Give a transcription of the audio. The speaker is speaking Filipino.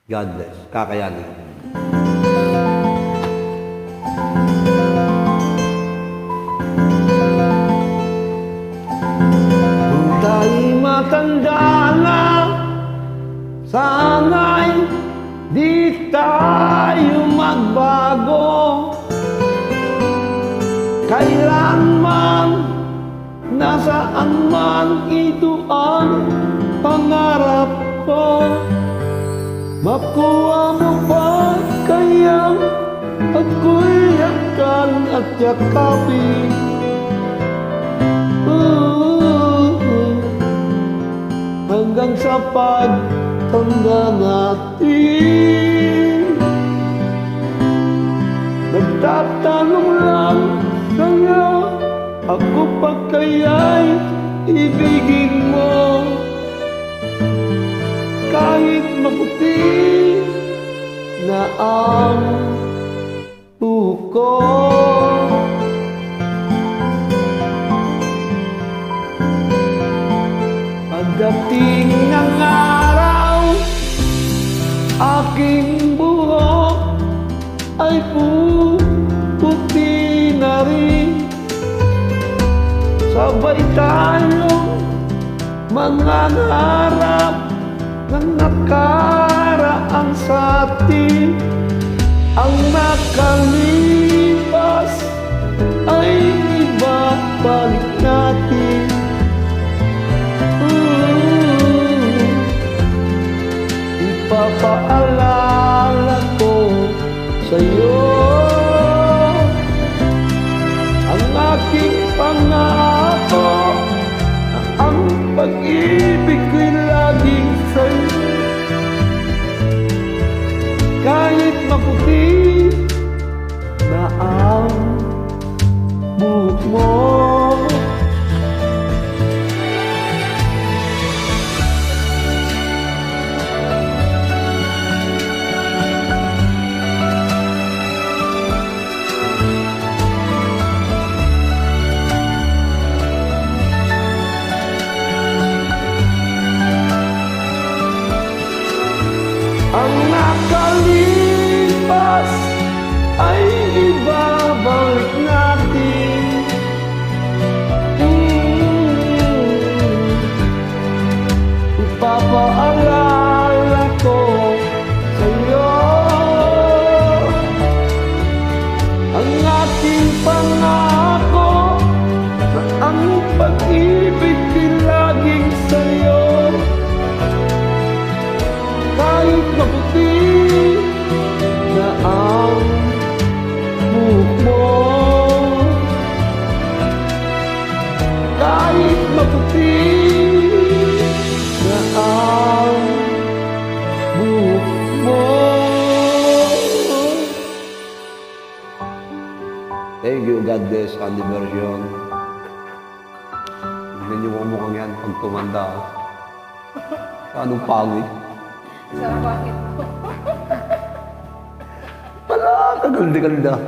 God bless. Kakayanin. Kung tayo'y matanda na, sana'y di tayo magbago. Kailanman, nasaan man ito ang pangarap ko. Makuha mo ba kayang ako'y yakan at yakapin? Hanggang sa pagtanda natin. Nagtatanong lang sa'yo, ako pa kaya'y ibigin mo? Kahit maputi na ang buhok ko. Pagdating ng araw, aking buhok ay puputi na rin. Sabay tayong mangangarap ng nakaraan sa atin. Ang nakalipas ay ibabalik natin. Ipapaalala ko sa'yo ang aking pangako, ang pag-ibig ko'y laging sa'yo. Kahit maputi na ang buhok mo. Ang nakalipas ay ibabalik natin. Ipapaalala ko sa'yo ang ating pangako na ang pag-ibig ko'y laging sa'yo. Kahit maputi na ang buhok mo, kahit maputi na ang buhok mo. Thank you, God bless, Andy Version. Tignan niyo ang mukhang yan pag tumanda. Anong pangit? Sarap bakit po? Wala, kaganda-ganda.